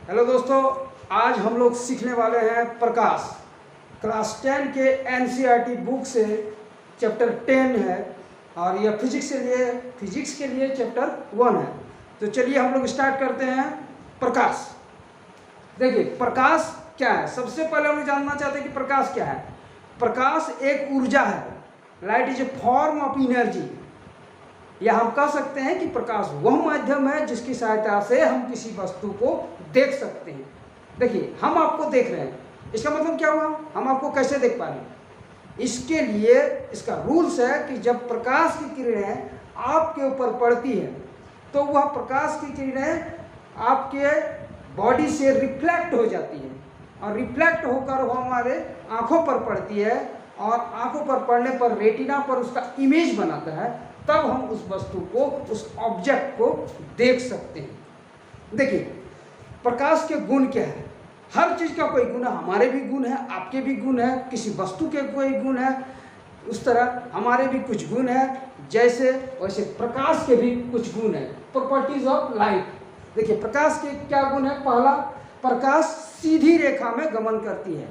Hello दोस्तों, आज हम लोग सीखने वाले हैं प्रकाश। क्लास 10 के एनसीईआरटी बुक से चैप्टर 10 है और यह फिजिक्स के लिए चैप्टर 1 है। तो चलिए हम लोग स्टार्ट करते हैं। प्रकाश, देखिए प्रकाश क्या है। सबसे पहले हम लोग जानना चाहते हैं कि प्रकाश क्या है। प्रकाश एक ऊर्जा है। Light is a form of energy, या हम कह सकते हैं कि प्रकाश वह माध्यम है जिसकी सहायता से हम किसी वस्तु को देख सकते हैं। देखिए हम आपको देख रहे हैं, इसका मतलब क्या हुआ, हम आपको कैसे देख पा रहे हैं। इसके लिए इसका रूल्स है कि जब प्रकाश की किरणें आपके ऊपर पड़ती है तो वह प्रकाश की किरणें आपके बॉडी से रिफ्लेक्ट हो जाती है और रिफ्लेक्ट होकर वह हमारे आँखों पर पड़ती है और आँखों पर पड़ने पर रेटिना पर उसका इमेज बनाता है। तब हम उस वस्तु को, उस ऑब्जेक्ट को देख सकते हैं। देखिए प्रकाश के गुण क्या है। हर चीज़ का कोई गुण है। हमारे भी गुण है, आपके भी गुण है, किसी वस्तु के कोई गुण है, उस तरह हमारे भी कुछ गुण है। जैसे वैसे प्रकाश के भी कुछ गुण है। Properties of light. देखिए प्रकाश के क्या गुण है। पहला, प्रकाश सीधी रेखा में गमन करती है।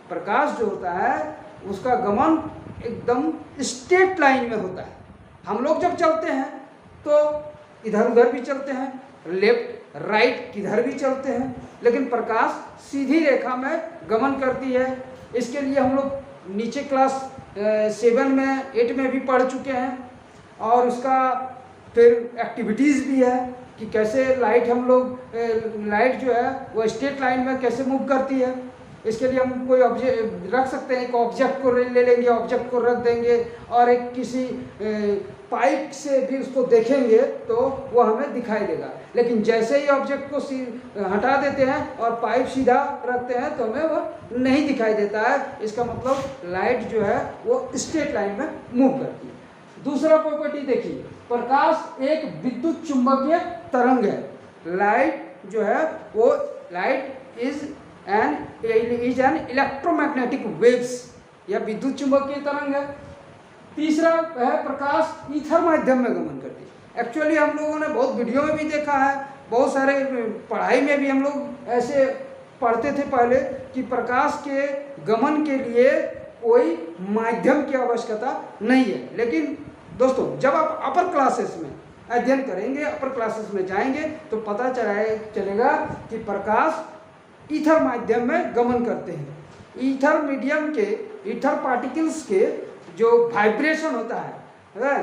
प्रकाश जो होता है उसका गमन एकदम स्ट्रेट लाइन में होता है। हम लोग जब चलते हैं तो इधर उधर भी चलते हैं, लेफ्ट राइट किधर भी चलते हैं, लेकिन प्रकाश सीधी रेखा में गमन करती है। इसके लिए हम लोग नीचे क्लास 7 में 8 में भी पढ़ चुके हैं और उसका फिर एक्टिविटीज़ भी है कि कैसे लाइट लाइट जो है वो स्ट्रेट लाइन में कैसे मूव करती है। इसके लिए हम कोई ऑब्जेक्ट रख सकते हैं, एक ऑब्जेक्ट को ले लेंगे, ऑब्जेक्ट को रख देंगे और एक किसी पाइप से भी उसको देखेंगे तो वो हमें दिखाई देगा। लेकिन जैसे ही ऑब्जेक्ट को हटा देते हैं और पाइप सीधा रखते हैं तो हमें वो नहीं दिखाई देता है। इसका मतलब लाइट जो है वो स्ट्रेट लाइन में मूव करती है। दूसरा प्रॉपर्टी देखिए, प्रकाश एक विद्युत चुंबकीय तरंग है। लाइट जो है वो light is an electromagnetic waves, यह विद्युत चुंबकीय तरंग है। तीसरा है प्रकाश ईथर माध्यम में गमन करती है। एक्चुअली हम लोगों ने बहुत वीडियो में भी देखा है, बहुत सारे पढ़ाई में भी हम लोग ऐसे पढ़ते थे पहले कि प्रकाश के गमन के लिए कोई माध्यम की आवश्यकता नहीं है। लेकिन दोस्तों जब आप अपर क्लासेस में अध्ययन करेंगे, अपर क्लासेस में जाएंगे तो पता चलेगा कि प्रकाश ईथर माध्यम में गमन करते हैं। ईथर मीडियम के, ईथर पार्टिकल्स के जो वाइब्रेशन होता है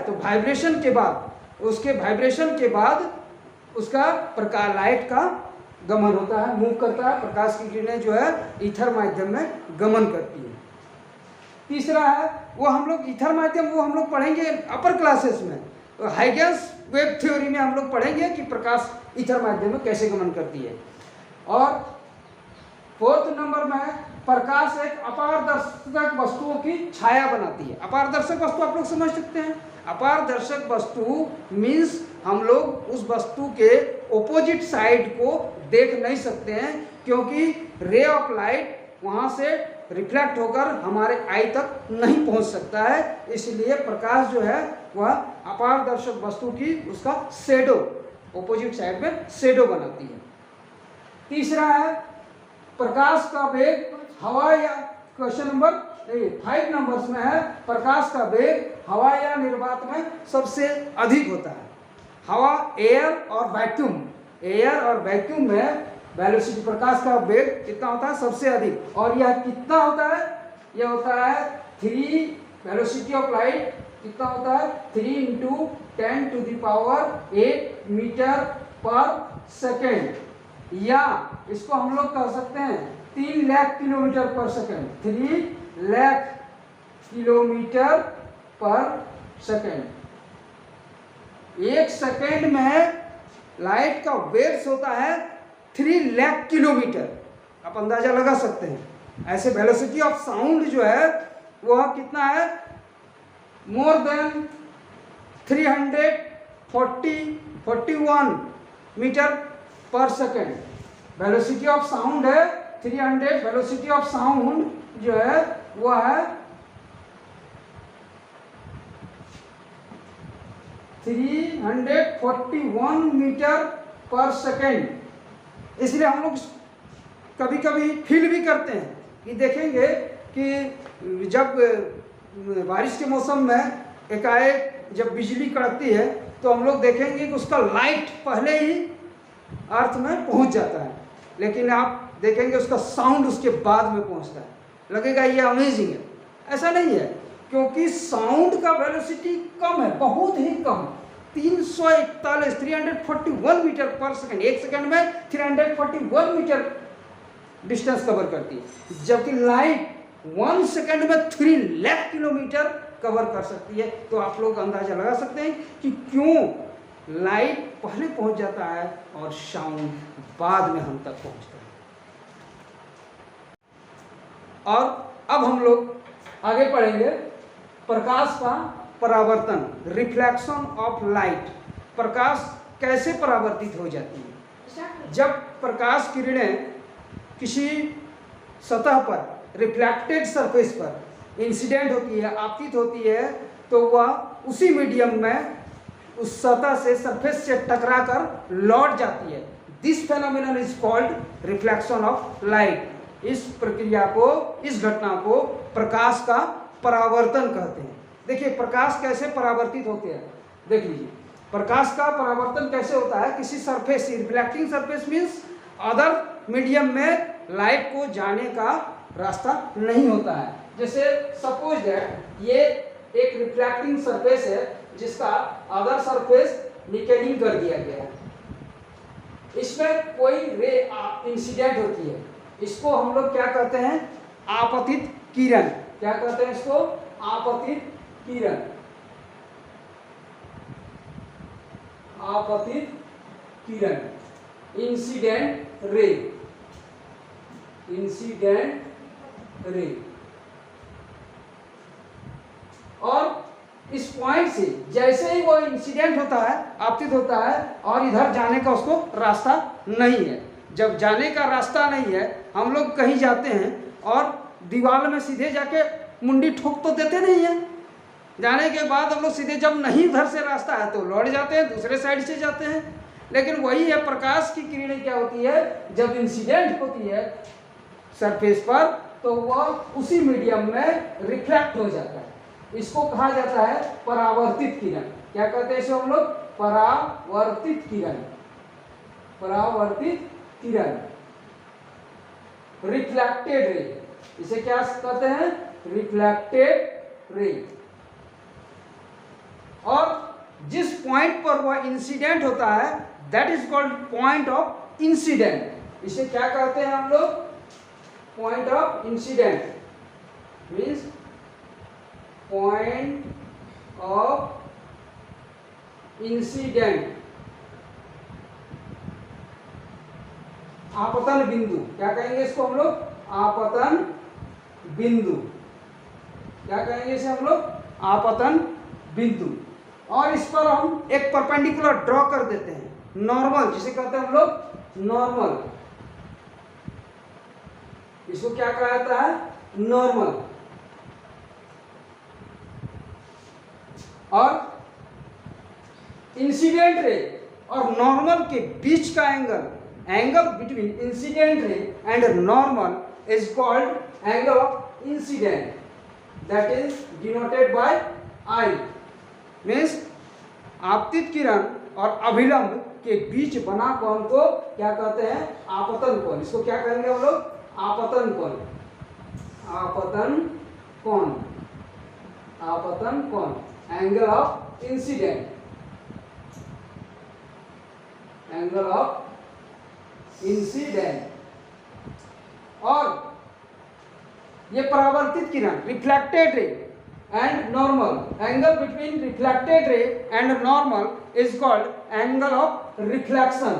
तो वाइब्रेशन के बाद, उसके वाइब्रेशन के बाद उसका प्रकाश लाइट का गमन होता है, मूव करता है। प्रकाश की किरणें जो है ईथर माध्यम में गमन करती है। तीसरा है वो हम लोग ईथर माध्यम वो हम लोग पढ़ेंगे अपर क्लासेस में, तो हाइगेंस वेव थ्योरी में हम लोग पढ़ेंगे कि प्रकाश ईथर माध्यम में कैसे गमन करती है। और 4th नंबर में प्रकाश एक अपारदर्शक वस्तुओं की छाया बनाती है। अपारदर्शक वस्तु आप लोग समझ सकते हैं। अपारदर्शक वस्तु मीन्स हम लोग उस वस्तु के ऑपोजिट साइड को देख नहीं सकते हैं क्योंकि रे ऑफ लाइट वहाँ से रिफ्लेक्ट होकर हमारे आई तक नहीं पहुँच सकता है। इसलिए प्रकाश जो है वह अपारदर्शक वस्तु की उसका शेडो, ऑपोजिट साइड में शेडो बनाती है। तीसरा है प्रकाश का वेग हवा या, क्वेश्चन नंबर 5 नंबर्स में है, प्रकाश का वेग हवा या निर्वात में सबसे अधिक होता है। हवा, एयर और वैक्यूम, एयर और वैक्यूम में वेलोसिटी, प्रकाश का वेग कितना होता है सबसे अधिक। और यह कितना होता है, यह होता है 3, वेलोसिटी ऑफ लाइट कितना होता है 3 × 10⁸ मीटर पर सेकेंड, या इसको हम लोग कह सकते हैं 3 लाख किलोमीटर पर सेकेंड, 3 लाख किलोमीटर पर सेकेंड। एक सेकेंड में लाइट का वेव्स होता है 3 लाख किलोमीटर। आप अंदाजा लगा सकते हैं। ऐसे वेलोसिटी ऑफ साउंड जो है वह कितना है, मोर देन 341 मीटर पर सेकेंड। वेलोसिटी ऑफ साउंड है 300, वेलोसिटी ऑफ साउंड जो है वह है 341 मीटर पर सेकेंड। इसलिए हम लोग कभी कभी फील भी करते हैं कि देखेंगे कि जब बारिश के मौसम में एकाएक जब बिजली कड़कती है तो हम लोग देखेंगे कि उसका लाइट पहले ही अर्थ में पहुंच जाता है, लेकिन आप देखेंगे उसका साउंड उसके बाद में पहुंचता है। लगेगा ये अमेजिंग है, ऐसा नहीं है, क्योंकि साउंड का वेलोसिटी कम है, बहुत ही कम, 341 मीटर पर सेकंड, एक सेकंड में 341 मीटर डिस्टेंस कवर करती है, जबकि लाइट 1 सेकंड में 3 लाख किलोमीटर कवर कर सकती है। तो आप लोग अंदाजा लगा सकते हैं कि क्यों लाइट पहले पहुंच जाता है और साउंड बाद में हम तक पहुंचता है। और अब हम लोग आगे पढ़ेंगे प्रकाश का परावर्तन, रिफ्लेक्शन ऑफ लाइट। प्रकाश कैसे परावर्तित हो जाती है? जब प्रकाश किरणें किसी सतह पर, रिफ्लेक्टेड सरफेस पर इंसिडेंट होती है, आपतित होती है, तो वह उसी मीडियम में उस सतह से, सरफेस से टकरा कर लौट जाती है। This phenomenon is called reflection of light. इस प्रक्रिया को, इस घटना को प्रकाश का परावर्तन कहते हैं। देखिए प्रकाश कैसे परावर्तित होते हैं, देख लीजिए। प्रकाश का परावर्तन कैसे होता है? किसी surface, reflecting surface means other medium में लाइट को जाने का रास्ता नहीं होता है। जैसे सपोज दैट ये एक रिफ्लेक्टिंग सरफेस है जिसका अदर सरफेस निकेलिंग कर दिया गया है, इसमें कोई रे इंसिडेंट होती है, इसको हम लोग क्या कहते हैं? आपतित किरण। क्या कहते हैं इसको? आपतित किरण। आपतित किरण, इंसिडेंट रे, इंसिडेंट रे। और इस पॉइंट से जैसे ही वो इंसिडेंट होता है, आपतित होता है, और इधर जाने का उसको रास्ता नहीं है। जब जाने का रास्ता नहीं है, हम लोग कहीं जाते हैं और दीवार में सीधे जाके मुंडी ठोक तो देते नहीं है। जाने के बाद हम लोग सीधे, जब नहीं इधर से रास्ता है तो लौट जाते हैं, दूसरे साइड से जाते हैं। लेकिन वही है, प्रकाश की किरणें क्या होती है, जब इंसिडेंट होती है सरफेस पर तो वह उसी मीडियम में रिफ्लेक्ट हो जाता है। इसको कहा जाता है परावर्तित किरण। क्या कहते हैं इसको हम लोग? परावर्तित किरण। परावर्तित किरण, रिफ्लेक्टेड रे। इसे क्या कहते हैं? Reflected ray. और जिस पॉइंट पर वह इंसिडेंट होता है that is called point of incident. इसे क्या कहते हैं हम लोग? Point of incident means point of incident, आपतन बिंदु। क्या कहेंगे इसको हम लोग? आपतन बिंदु। क्या कहेंगे इसे हम लोग? आपतन बिंदु। और इस पर हम एक परपेंडिकुलर ड्रॉ कर देते हैं, नॉर्मल, जिसे कहते हैं हम लोग नॉर्मल। इसको क्या कहा जाता है? नॉर्मल। और इंसिडेंट रे और नॉर्मल के बीच का angle between incident ray and normal is called angle of incident, that is denoted bye I. Means आपतित किरण और अभिलंब के बीच बना कोण को क्या कहते हैं? आपतन कोण। इसको क्या कहेंगे हम लोग? आपतन कोण। आपतन कोण, आपतन कोण, angle of incident, angle of incident. और ये परावर्तित किरण, reflected ray and normal, angle between reflected ray and normal is called angle of reflection.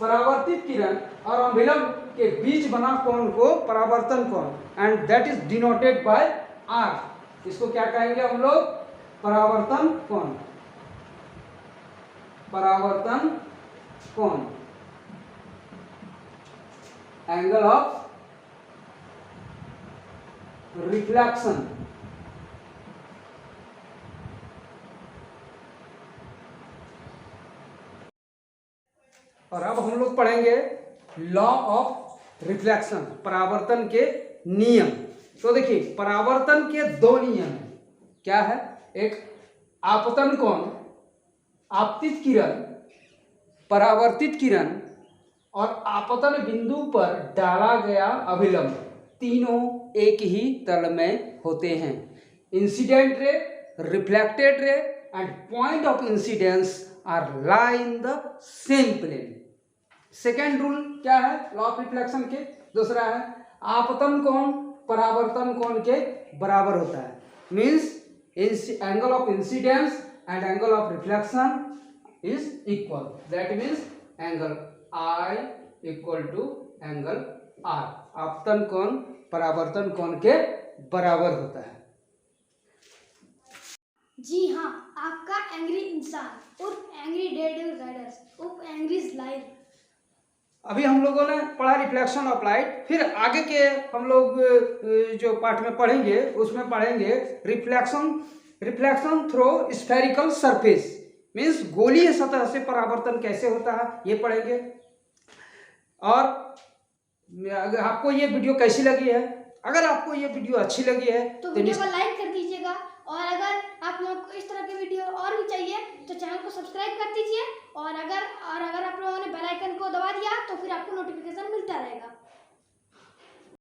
परावर्तित किरण और अभिलंब के बीच बना कोण को परावर्तन कोण, and that is denoted by R. इसको क्या कहेंगे हम लोग? परावर्तन कोण। परावर्तन कोण, एंगल ऑफ रिफ्लेक्शन। और अब हम लोग पढ़ेंगे लॉ ऑफ रिफ्लेक्शन, परावर्तन के नियम। तो देखिए परावर्तन के दो नियम हैं। क्या है? एक आपतन कोण, आपतित किरण, परावर्तित किरण और आपतन बिंदु पर डाला गया अभिलंब, तीनों एक ही तल में होते हैं। Incident ray, reflected ray and point of incidence are lie in the same plane. Second rule क्या है लॉ ऑफ रिफ्लेक्शन के? दूसरा है आपतन कोण परावर्तन कोण के बराबर होता है। Means angle of incidence and angle of reflection is equal. That means angle I equal to angle R। आपतन कोण परावर्तन कोण के बराबर होता है। जी हाँ, आपका एंग्री इंसान उर्फ एंग्री डेड राइडर्स उर्फ एंग्री लाइट। अभी हम लोगों ने पढ़ा रिफ्लेक्शन ऑफ लाइट। फिर आगे के हम लोग जो पाठ में पढ़ेंगे उसमें पढ़ेंगे reflection through spherical surface, means गोलीय सतह से परावर्तन कैसे होता है ये पढ़ेंगे। और अगर आपको ये वीडियो कैसी लगी है, अगर आपको ये वीडियो अच्छी लगी है तो वीडियो को लाइक कर दीजिएगा, और अगर आप लोगों को इस तरह के वीडियो और भी चाहिए तो चैनल को सब्सक्राइब कर दीजिए, और अगर आप लोगों ने बेल आइकन को दबा दिया तो फिर आपको नोटिफिकेशन मिलता रहेगा।